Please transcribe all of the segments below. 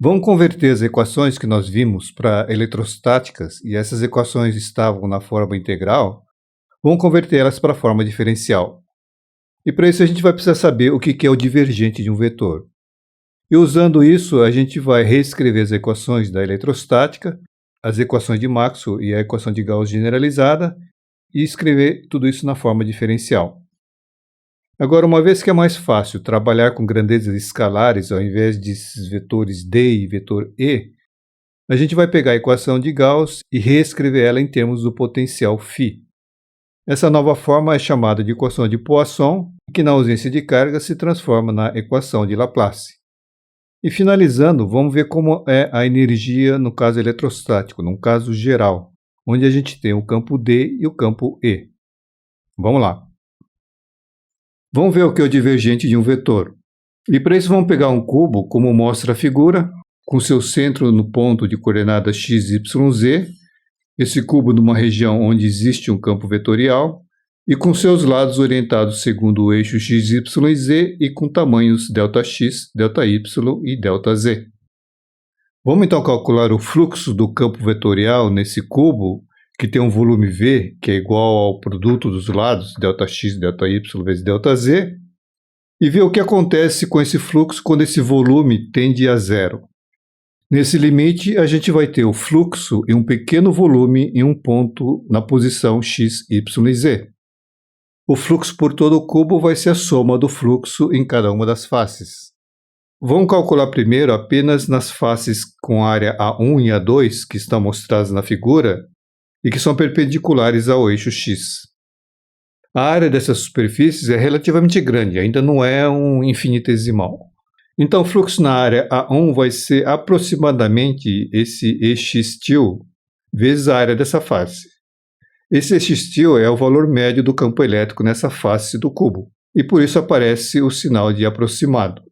Vamos converter as equações que nós vimos para eletrostáticas e essas equações estavam na forma integral, vamos convertê-las para a forma diferencial. E para isso a gente vai precisar saber o que é o divergente de um vetor. E usando isso, a gente vai reescrever as equações da eletrostática, as equações de Maxwell e a equação de Gauss generalizada e escrever tudo isso na forma diferencial. Agora, uma vez que é mais fácil trabalhar com grandezas escalares ao invés desses vetores D e vetor E, a gente vai pegar a equação de Gauss e reescrever ela em termos do potencial φ. Essa nova forma é chamada de equação de Poisson, que na ausência de carga se transforma na equação de Laplace. E finalizando, vamos ver como é a energia no caso eletrostático, num caso geral, onde a gente tem o campo D e o campo E. Vamos lá. Vamos ver o que é o divergente de um vetor. E para isso vamos pegar um cubo, como mostra a figura, com seu centro no ponto de coordenadas x, y, z, esse cubo numa região onde existe um campo vetorial, e com seus lados orientados segundo o eixo x, y e z e com tamanhos Δx, Δy e Δz. Vamos então calcular o fluxo do campo vetorial nesse cubo, que tem um volume V, que é igual ao produto dos lados, Δx, Δy vezes Δz, e ver o que acontece com esse fluxo quando esse volume tende a zero. Nesse limite, a gente vai ter o fluxo em um pequeno volume em um ponto na posição x, y e z. O fluxo por todo o cubo vai ser a soma do fluxo em cada uma das faces. Vamos calcular primeiro apenas nas faces com área A1 e A2, que estão mostradas na figura, e que são perpendiculares ao eixo x. A área dessas superfícies é relativamente grande, ainda não é um infinitesimal. Então, o fluxo na área A1 vai ser aproximadamente esse Extil vezes a área dessa face. Esse Extil é o valor médio do campo elétrico nessa face do cubo, e por isso aparece o sinal de aproximado.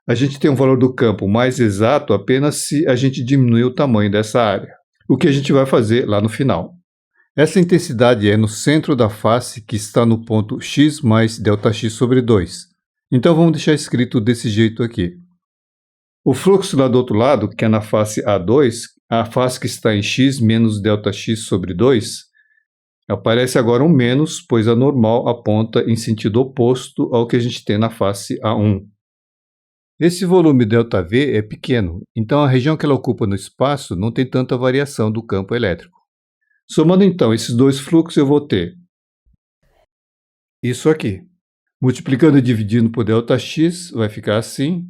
A gente tem um valor do campo mais exato apenas se a gente diminuir o tamanho dessa área, o que a gente vai fazer lá no final. Essa intensidade é no centro da face que está no ponto x mais Δx sobre 2. Então vamos deixar escrito desse jeito aqui. O fluxo lá do outro lado, que é na face A2, a face que está em x menos Δx sobre 2, aparece agora um menos, pois a normal aponta em sentido oposto ao que a gente tem na face A1. Esse volume ΔV é pequeno, então a região que ela ocupa no espaço não tem tanta variação do campo elétrico. Somando então esses dois fluxos, eu vou ter isso aqui. Multiplicando e dividindo por Δx, vai ficar assim.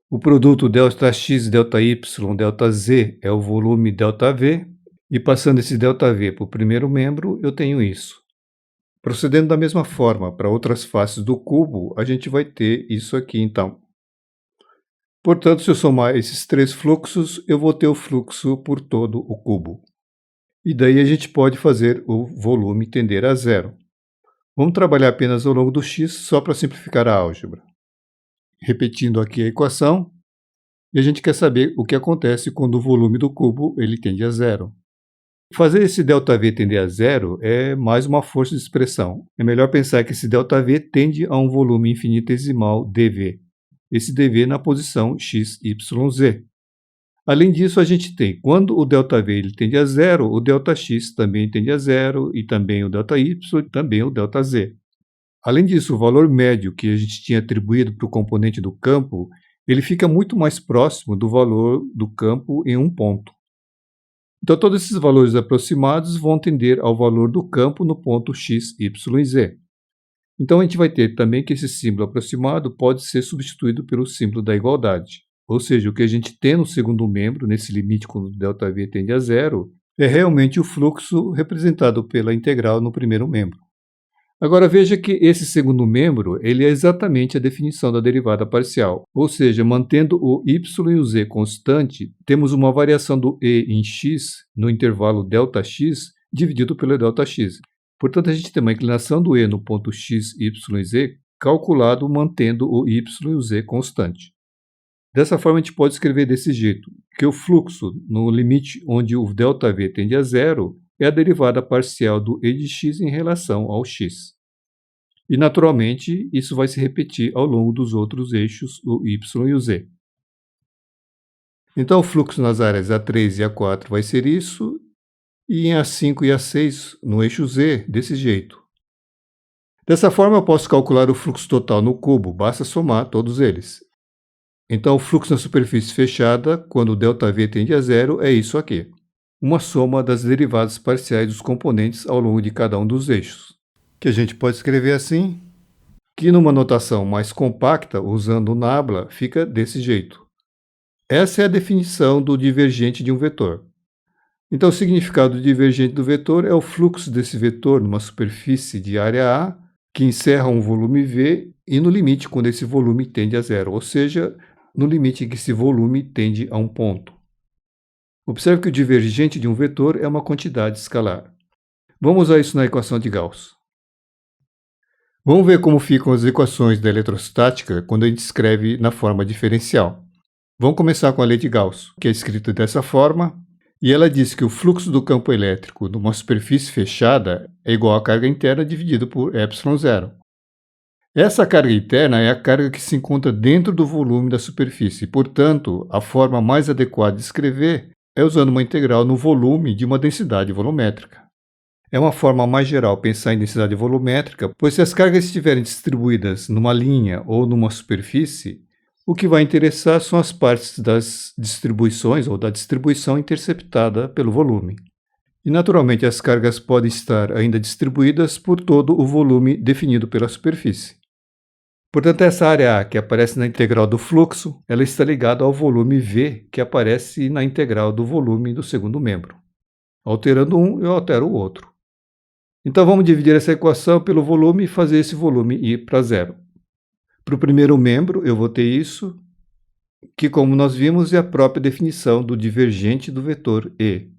O produto Δx, Δy, Δz é o volume ΔV. E passando esse ΔV para o primeiro membro, eu tenho isso. Procedendo da mesma forma para outras faces do cubo, a gente vai ter isso aqui então. Portanto, se eu somar esses três fluxos, eu vou ter o fluxo por todo o cubo. E daí a gente pode fazer o volume tender a zero. Vamos trabalhar apenas ao longo do x só para simplificar a álgebra. Repetindo aqui a equação, e a gente quer saber o que acontece quando o volume do cubo ele tende a zero. Fazer esse ΔV tender a zero é mais uma força de expressão. É melhor pensar que esse ΔV tende a um volume infinitesimal dV. Esse dV na posição x, y, z. Além disso, a gente tem, quando o ΔV ele tende a zero, o Δx também tende a zero, e também o Δy, e também o Δz. Além disso, o valor médio que a gente tinha atribuído para o componente do campo, ele fica muito mais próximo do valor do campo em um ponto. Então, todos esses valores aproximados vão tender ao valor do campo no ponto x, y e z. Então, a gente vai ter também que esse símbolo aproximado pode ser substituído pelo símbolo da igualdade. Ou seja, o que a gente tem no segundo membro, nesse limite quando o ΔV tende a zero, é realmente o fluxo representado pela integral no primeiro membro. Agora veja que esse segundo membro ele é exatamente a definição da derivada parcial. Ou seja, mantendo o y e o z constante, temos uma variação do e em x no intervalo Δx dividido pelo Δx. Portanto, a gente tem uma inclinação do e no ponto x, y e z calculado mantendo o y e o z constante. Dessa forma, a gente pode escrever desse jeito, que o fluxo no limite onde o ΔV tende a zero é a derivada parcial do e de x em relação ao x. E, naturalmente, isso vai se repetir ao longo dos outros eixos, o y e o z. Então o fluxo nas áreas A3 e A4 vai ser isso, e em A5 e A6, no eixo Z, desse jeito. Dessa forma eu posso calcular o fluxo total no cubo, basta somar todos eles. Então o fluxo na superfície fechada, quando ΔV tende a zero, é isso aqui. Uma soma das derivadas parciais dos componentes ao longo de cada um dos eixos. Que a gente pode escrever assim, que numa notação mais compacta, usando o nabla, fica desse jeito. Essa é a definição do divergente de um vetor. Então o significado do divergente do vetor é o fluxo desse vetor numa superfície de área A, que encerra um volume V, e no limite quando esse volume tende a zero, ou seja, no limite em que esse volume tende a um ponto. Observe que o divergente de um vetor é uma quantidade escalar. Vamos usar isso na equação de Gauss. Vamos ver como ficam as equações da eletrostática quando a gente escreve na forma diferencial. Vamos começar com a lei de Gauss, que é escrita dessa forma, e ela diz que o fluxo do campo elétrico numa superfície fechada é igual à carga interna dividido por ε0. Essa carga interna é a carga que se encontra dentro do volume da superfície, portanto, a forma mais adequada de escrever é usando uma integral no volume de uma densidade volumétrica. É uma forma mais geral pensar em densidade volumétrica, pois se as cargas estiverem distribuídas numa linha ou numa superfície, o que vai interessar são as partes das distribuições ou da distribuição interceptada pelo volume. E, naturalmente, as cargas podem estar ainda distribuídas por todo o volume definido pela superfície. Portanto, essa área A que aparece na integral do fluxo, ela está ligada ao volume V que aparece na integral do volume do segundo membro. Alterando um, eu altero o outro. Então, vamos dividir essa equação pelo volume e fazer esse volume ir para zero. Para o primeiro membro, eu vou ter isso, que, como nós vimos, é a própria definição do divergente do vetor E.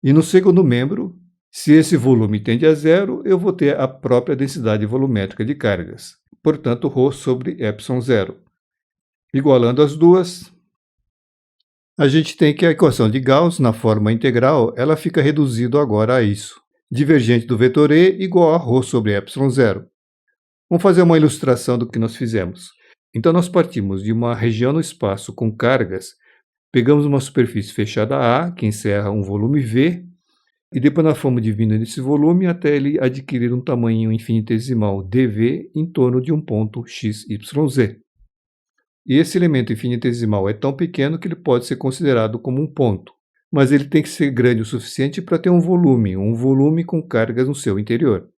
E no segundo membro, se esse volume tende a zero, eu vou ter a própria densidade volumétrica de cargas. Portanto, ρ sobre ε0. Igualando as duas, a gente tem que a equação de Gauss, na forma integral, ela fica reduzida agora a isso. Divergente do vetor E igual a ρ sobre ε0. Vamos fazer uma ilustração do que nós fizemos. Então, nós partimos de uma região no espaço com cargas, pegamos uma superfície fechada A, que encerra um volume V, e depois nós fomos diminuindo esse volume até ele adquirir um tamanho infinitesimal dV em torno de um ponto x, y, z. E esse elemento infinitesimal é tão pequeno que ele pode ser considerado como um ponto, mas ele tem que ser grande o suficiente para ter um volume com cargas no seu interior.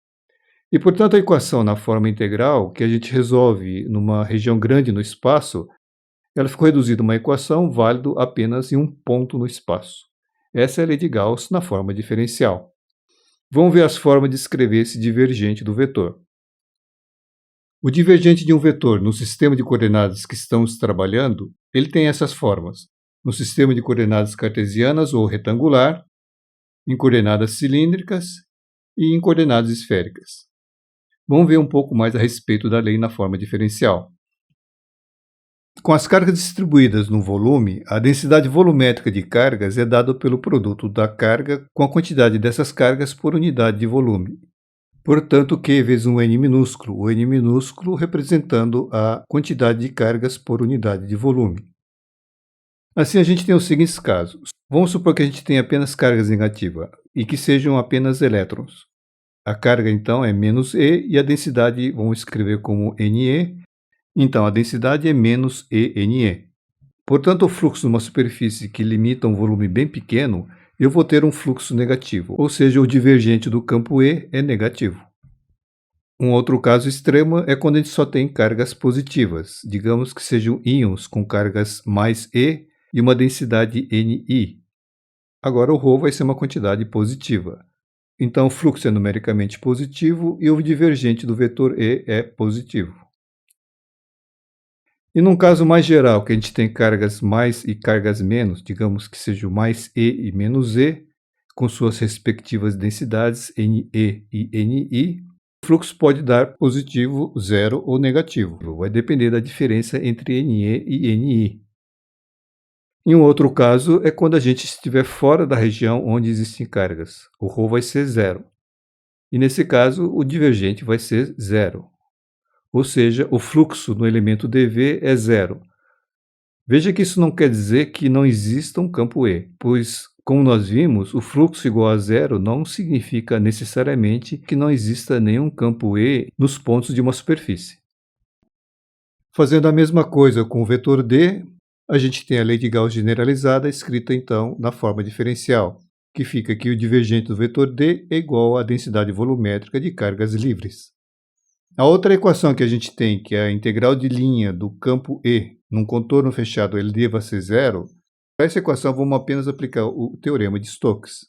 E, portanto, a equação na forma integral, que a gente resolve numa região grande no espaço, ela ficou reduzida a uma equação válida apenas em um ponto no espaço. Essa é a lei de Gauss na forma diferencial. Vamos ver as formas de escrever esse divergente do vetor. O divergente de um vetor no sistema de coordenadas que estamos trabalhando, ele tem essas formas. No sistema de coordenadas cartesianas ou retangular, em coordenadas cilíndricas e em coordenadas esféricas. Vamos ver um pouco mais a respeito da lei na forma diferencial. Com as cargas distribuídas no volume, a densidade volumétrica de cargas é dada pelo produto da carga com a quantidade dessas cargas por unidade de volume. Portanto, Q vezes um n minúsculo, o n minúsculo representando a quantidade de cargas por unidade de volume. Assim, a gente tem os seguintes casos. Vamos supor que a gente tenha apenas cargas negativas e que sejam apenas elétrons. A carga, então, é menos E e a densidade vamos escrever como NE. Então, a densidade é menos ENE. Portanto, o fluxo numa superfície que limita um volume bem pequeno, eu vou ter um fluxo negativo, ou seja, o divergente do campo E é negativo. Um outro caso extremo é quando a gente só tem cargas positivas, digamos que sejam íons com cargas mais E e uma densidade Ni. Agora o ρ vai ser uma quantidade positiva. Então, o fluxo é numericamente positivo e o divergente do vetor E é positivo. E num caso mais geral, que a gente tem cargas mais e cargas menos, digamos que sejam mais E e menos E, com suas respectivas densidades Ne e Ni, o fluxo pode dar positivo, zero ou negativo. Vai depender da diferença entre Ne e Ni. Em um outro caso, é quando a gente estiver fora da região onde existem cargas. O ρ vai ser zero. E nesse caso, o divergente vai ser zero. Ou seja, o fluxo no elemento dV é zero. Veja que isso não quer dizer que não exista um campo E, pois, como nós vimos, o fluxo igual a zero não significa necessariamente que não exista nenhum campo E nos pontos de uma superfície. Fazendo a mesma coisa com o vetor D, a gente tem a lei de Gauss generalizada escrita então na forma diferencial, que fica que o divergente do vetor D é igual à densidade volumétrica de cargas livres. A outra equação que a gente tem, que é a integral de linha do campo E num contorno fechado L deva ser zero, para essa equação vamos apenas aplicar o teorema de Stokes.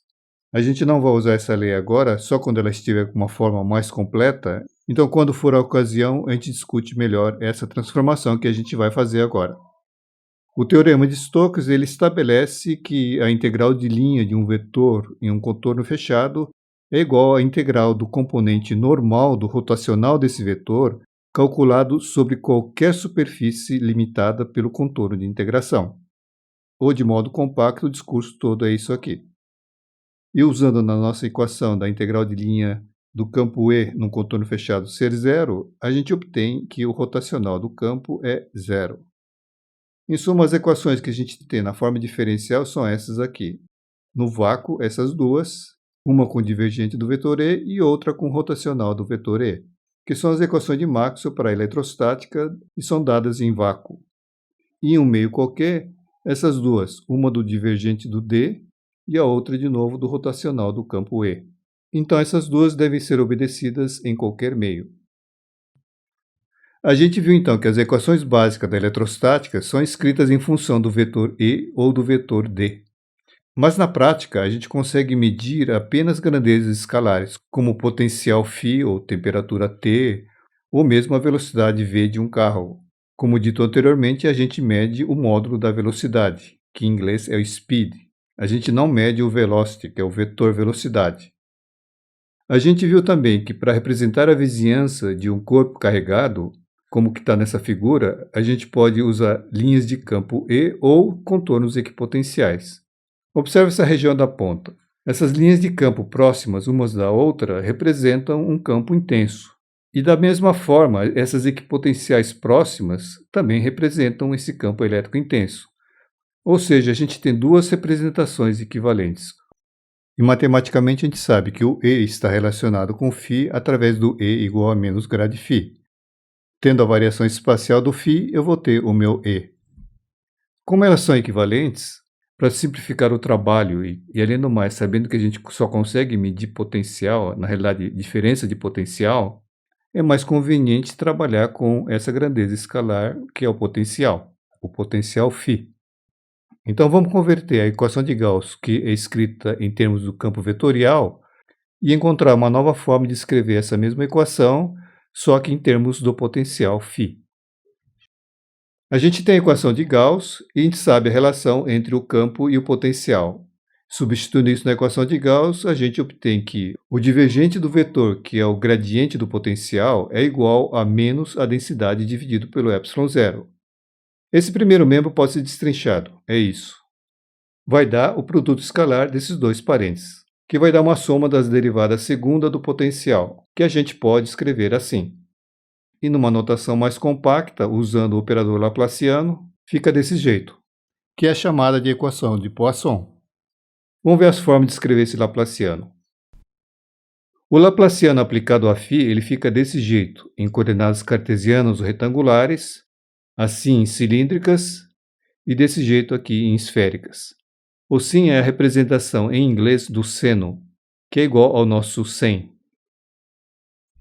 A gente não vai usar essa lei agora, só quando ela estiver com uma forma mais completa, então quando for a ocasião a gente discute melhor essa transformação que a gente vai fazer agora. O teorema de Stokes ele estabelece que a integral de linha de um vetor em um contorno fechado é igual à integral do componente normal do rotacional desse vetor calculado sobre qualquer superfície limitada pelo contorno de integração. Ou de modo compacto, o discurso todo é isso aqui. E usando na nossa equação da integral de linha do campo E num contorno fechado ser zero, a gente obtém que o rotacional do campo é zero. Em suma, as equações que a gente tem na forma diferencial são essas aqui. No vácuo, essas duas, uma com o divergente do vetor E e outra com o rotacional do vetor E, que são as equações de Maxwell para a eletrostática e são dadas em vácuo. E em um meio qualquer, essas duas, uma do divergente do D e a outra de novo do rotacional do campo E. Então essas duas devem ser obedecidas em qualquer meio. A gente viu então que as equações básicas da eletrostática são escritas em função do vetor E ou do vetor D. Mas na prática, a gente consegue medir apenas grandezas escalares, como o potencial φ ou temperatura T, ou mesmo a velocidade v de um carro. Como dito anteriormente, a gente mede o módulo da velocidade, que em inglês é o speed. A gente não mede o velocity, que é o vetor velocidade. A gente viu também que para representar a vizinhança de um corpo carregado, como que está nessa figura, a gente pode usar linhas de campo E ou contornos equipotenciais. Observe essa região da ponta. Essas linhas de campo próximas umas da outra representam um campo intenso. E da mesma forma, essas equipotenciais próximas também representam esse campo elétrico intenso. Ou seja, a gente tem duas representações equivalentes. E matematicamente a gente sabe que o E está relacionado com φ através do E igual a menos grade φ. Tendo a variação espacial do φ, eu vou ter o meu E. Como elas são equivalentes, para simplificar o trabalho e além do mais, sabendo que a gente só consegue medir potencial, na realidade, diferença de potencial, é mais conveniente trabalhar com essa grandeza escalar, que é o potencial φ. Então vamos converter a equação de Gauss, que é escrita em termos do campo vetorial, e encontrar uma nova forma de escrever essa mesma equação, só que em termos do potencial φ. A gente tem a equação de Gauss e a gente sabe a relação entre o campo e o potencial. Substituindo isso na equação de Gauss, a gente obtém que o divergente do vetor, que é o gradiente do potencial, é igual a menos a densidade dividido pelo ε0. Esse primeiro membro pode ser destrinchado, é isso. Vai dar o produto escalar desses dois parênteses, que vai dar uma soma das derivadas segunda do potencial, que a gente pode escrever assim. E numa notação mais compacta, usando o operador laplaciano, fica desse jeito, que é chamada de equação de Poisson. Vamos ver as formas de escrever esse laplaciano. O laplaciano aplicado a φ ele fica desse jeito, em coordenadas cartesianas retangulares, assim em cilíndricas e desse jeito aqui em esféricas. O sin é a representação em inglês do seno, que é igual ao nosso 100.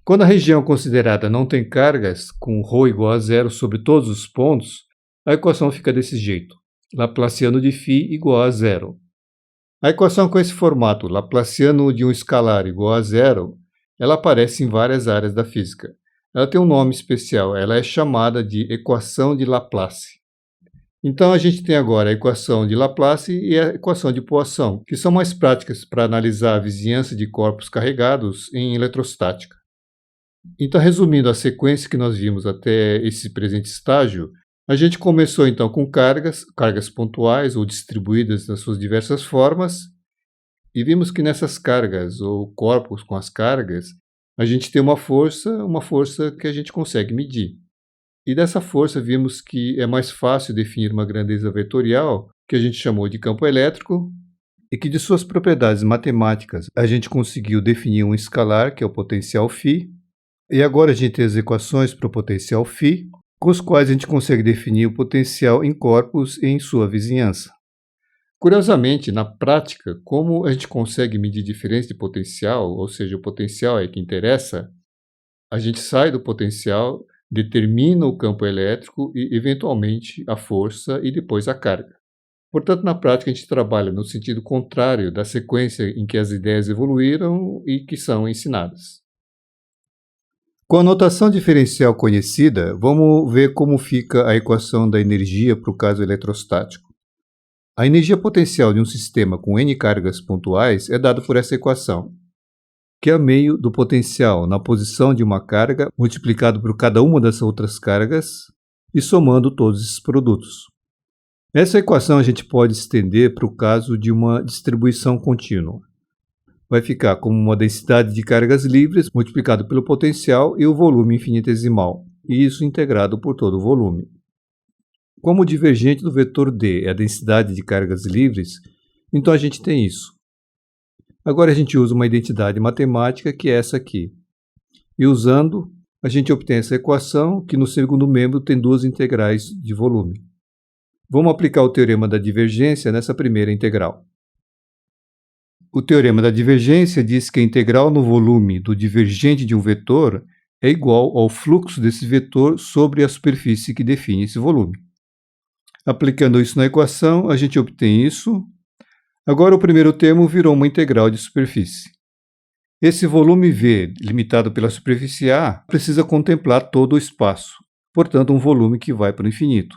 Quando a região considerada não tem cargas, com ρ igual a zero sobre todos os pontos, a equação fica desse jeito, laplaciano de φ igual a zero. A equação com esse formato, laplaciano de um escalar igual a zero, ela aparece em várias áreas da física. Ela tem um nome especial, ela é chamada de equação de Laplace. Então a gente tem agora a equação de Laplace e a equação de Poisson, que são mais práticas para analisar a vizinhança de corpos carregados em eletrostática. Então, resumindo a sequência que nós vimos até esse presente estágio, a gente começou então com cargas pontuais ou distribuídas nas suas diversas formas, e vimos que nessas cargas ou corpos com as cargas, a gente tem uma força que a gente consegue medir. E dessa força vimos que é mais fácil definir uma grandeza vetorial, que a gente chamou de campo elétrico, e que de suas propriedades matemáticas a gente conseguiu definir um escalar, que é o potencial φ, e agora a gente tem as equações para o potencial φ, com os quais a gente consegue definir o potencial em corpos e em sua vizinhança. Curiosamente, na prática, como a gente consegue medir diferença de potencial, ou seja, o potencial é que interessa, a gente sai do potencial, determina o campo elétrico e, eventualmente, a força e depois a carga. Portanto, na prática, a gente trabalha no sentido contrário da sequência em que as ideias evoluíram e que são ensinadas. Com a notação diferencial conhecida, vamos ver como fica a equação da energia para o caso eletrostático. A energia potencial de um sistema com n cargas pontuais é dada por essa equação, que é meio do potencial na posição de uma carga multiplicado por cada uma das outras cargas e somando todos esses produtos. Essa equação a gente pode estender para o caso de uma distribuição contínua. Vai ficar como uma densidade de cargas livres multiplicado pelo potencial e o volume infinitesimal, e isso integrado por todo o volume. Como o divergente do vetor D é a densidade de cargas livres, então a gente tem isso. Agora a gente usa uma identidade matemática que é essa aqui. E usando, a gente obtém essa equação que no segundo membro tem duas integrais de volume. Vamos aplicar o teorema da divergência nessa primeira integral. O teorema da divergência diz que a integral no volume do divergente de um vetor é igual ao fluxo desse vetor sobre a superfície que define esse volume. Aplicando isso na equação, a gente obtém isso. Agora o primeiro termo virou uma integral de superfície. Esse volume V, limitado pela superfície A, precisa contemplar todo o espaço, portanto um volume que vai para o infinito.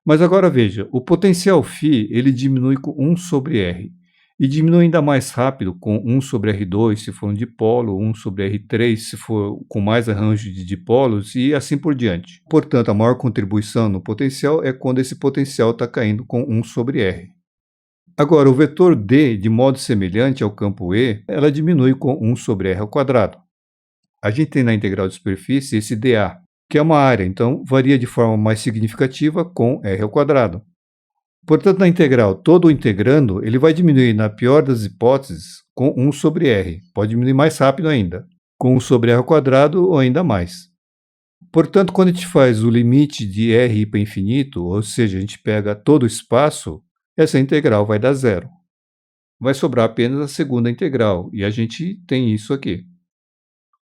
Mas agora veja, o potencial φ ele diminui com 1 sobre R, e diminui ainda mais rápido com 1 sobre R2 se for um dipolo, 1 sobre R3 se for com mais arranjo de dipolos e assim por diante. Portanto, a maior contribuição no potencial é quando esse potencial está caindo com 1 sobre R. Agora, o vetor D, de modo semelhante ao campo E, ela diminui com 1 sobre R ao quadrado. A gente tem na integral de superfície esse dA, que é uma área, então varia de forma mais significativa com R ao quadrado. Portanto, na integral, todo o integrando, ele vai diminuir, na pior das hipóteses, com 1 sobre R. Pode diminuir mais rápido ainda, com 1 sobre R ao quadrado ou ainda mais. Portanto, quando a gente faz o limite de R para infinito, ou seja, a gente pega todo o espaço, essa integral vai dar zero. Vai sobrar apenas a segunda integral, e a gente tem isso aqui.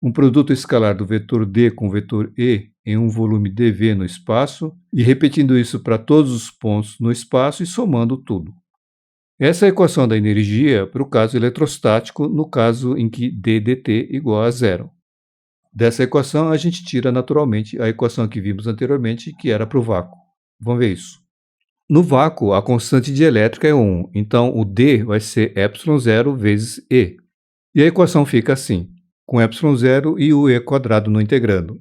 Um produto escalar do vetor D com o vetor E em um volume dV no espaço, e repetindo isso para todos os pontos no espaço e somando tudo. Essa é a equação da energia para o caso eletrostático, no caso em que d dt igual a zero. Dessa equação, a gente tira naturalmente a equação que vimos anteriormente, que era para o vácuo. Vamos ver isso. No vácuo, a constante dielétrica é 1, então o D vai ser ε0 vezes E. E a equação fica assim, com ε0 e o E quadrado no integrando,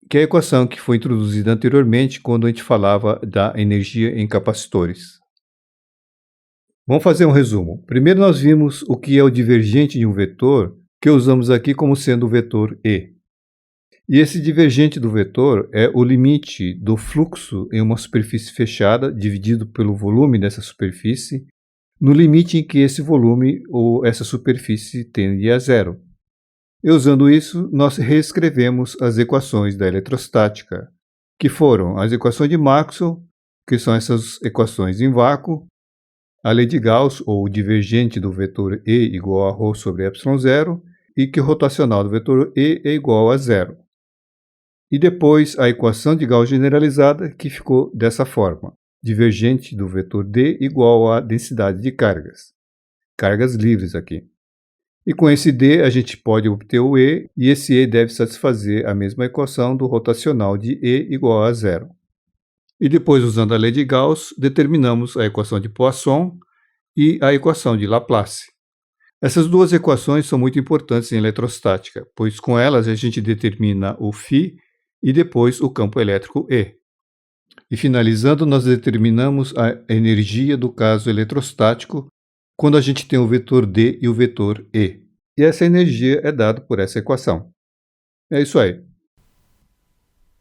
que é a equação que foi introduzida anteriormente quando a gente falava da energia em capacitores. Vamos fazer um resumo. Primeiro nós vimos o que é o divergente de um vetor, que usamos aqui como sendo o vetor E. E esse divergente do vetor é o limite do fluxo em uma superfície fechada, dividido pelo volume dessa superfície, no limite em que esse volume ou essa superfície tende a zero. E usando isso, nós reescrevemos as equações da eletrostática, que foram as equações de Maxwell, que são essas equações em vácuo, a lei de Gauss, ou o divergente do vetor E igual a ρ sobre ε0, e que o rotacional do vetor E é igual a zero. E depois a equação de Gauss generalizada, que ficou dessa forma. Divergente do vetor D igual à densidade de cargas. Cargas livres aqui. E com esse D a gente pode obter o E, e esse E deve satisfazer a mesma equação do rotacional de E igual a zero. E depois, usando a lei de Gauss, determinamos a equação de Poisson e a equação de Laplace. Essas duas equações são muito importantes em eletrostática, pois com elas a gente determina o φ e depois o campo elétrico E. E finalizando, nós determinamos a energia do caso eletrostático quando a gente tem o vetor D e o vetor E. E essa energia é dada por essa equação. É isso aí.